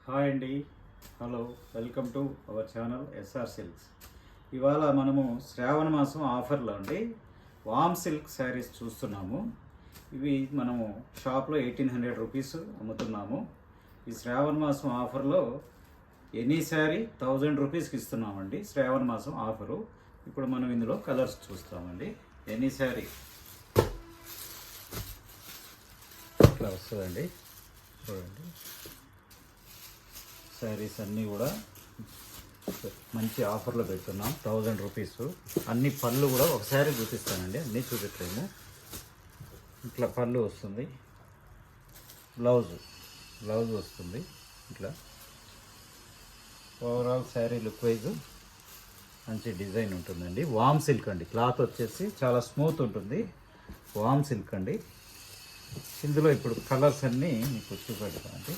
Hi అండి, hello, welcome to our channel SR silks. ఇవాళ మనము శ్రావణ మాసం ఆఫర్లో అండి వామ్ సిల్క్ శారీస్ చూస్తున్నాము. ఇవి మనము షాప్లో 1800 రూపీస్ అమ్ముతున్నాము. ఈ శ్రావణ మాసం ఆఫర్లో ఎనీ శారీ 1000 రూపీస్కి ఇస్తున్నామండి. శ్రావణ మాసం ఆఫరు. ఇప్పుడు మనం ఇందులో కలర్స్ చూస్తామండి. ఎనీ శారీ ఇట్లా వస్తుందండి, చూడండి. శారీస్ అన్నీ కూడా మంచి ఆఫర్లో పెడుతున్నాం. 1000 రూపీస్. అన్ని పళ్ళు కూడా ఒకసారి చూపిస్తానండి, అన్నీ చూపించలేము. ఇట్లా పళ్ళు వస్తుంది, బ్లౌజ్ వస్తుంది. ఇట్లా ఓవరాల్ శారీ లుక్ వైజ్ మంచి డిజైన్ ఉంటుందండి. వామ్ సిల్క్ అండి. క్లాత్ వచ్చేసి చాలా స్మూత్ ఉంటుంది. వామ్ సిల్క్ అండి. ఇందులో ఇప్పుడు కలర్స్ అన్నీ మీకు చూపెడతానండి.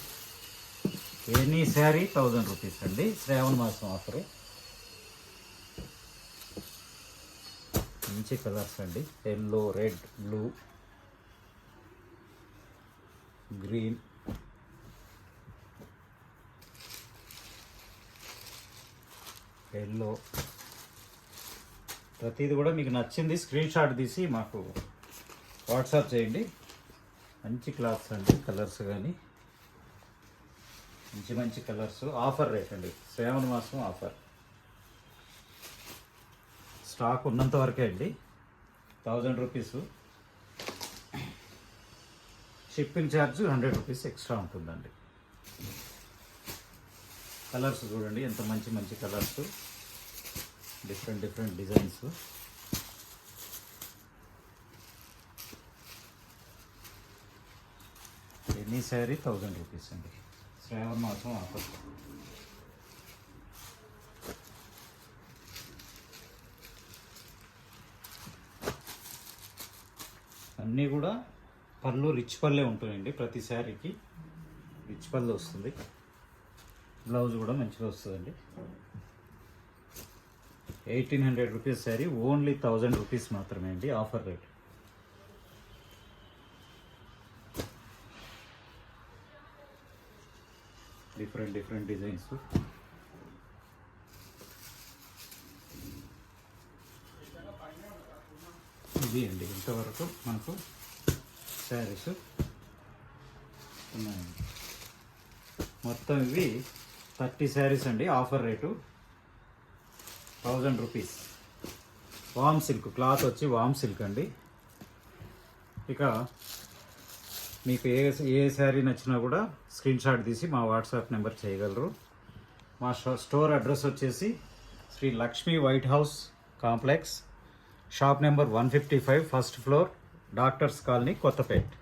ఎనీ శారీ 1000 రూపీస్ అండి. శ్రావణ మాసం ఆఫరు. మంచి కలర్స్ అండి. Yellow, red, blue, green, yellow. ప్రతిది కూడా మీకు నచ్చింది స్క్రీన్ షాట్ తీసి మాకు వాట్సాప్ చేయండి. మంచి క్లాత్స్ అండి. కలర్స్ కానీ మంచి కలర్స్. ఆఫర్ రేట్ అండి. శ్రావణ మాసం ఆఫర్. స్టాక్ ఉన్నంత వరకే అండి. 1000 rupees. Shipping charge 100 rupees extra ఉంటుందండి. కలర్స్ చూడండి, ఎంత మంచి colours, different designs. Any sari 1000 rupees అండి. శ్రావణ మాసం ఆఫర్. అన్నీ కూడా పళ్ళు రిచ్ పళ్ళే ఉంటాయండి. ప్రతి శారీకి రిచ్ పళ్ళు వస్తుంది. బ్లౌజ్ కూడా మంచిగా వస్తుందండి. 1800 రూపీస్ శారీ, ఓన్లీ 1000 రూపీస్ మాత్రమే అండి. Offer rate. Different designs. ఇది అండి ఇంతవరకు మనకు శారీస్ ఉన్నాయండి. మొత్తం ఇవి 30 శారీస్ అండి. Offer rate 1000 rupees. వామ్ సిల్క్ క్లాత్ వచ్చి వామ్ సిల్క్ అండి. ఇక మీకు ఏ శారీ నచ్చినా కూడా స్క్రీన్ షాట్ తీసి మా వాట్సాప్ నెంబర్ చేయగలరు. మా స్టోర్ అడ్రస్ వచ్చేసి Shri Lakshmi white house complex, shop number 155, first floor, doctors colony, Kothapet.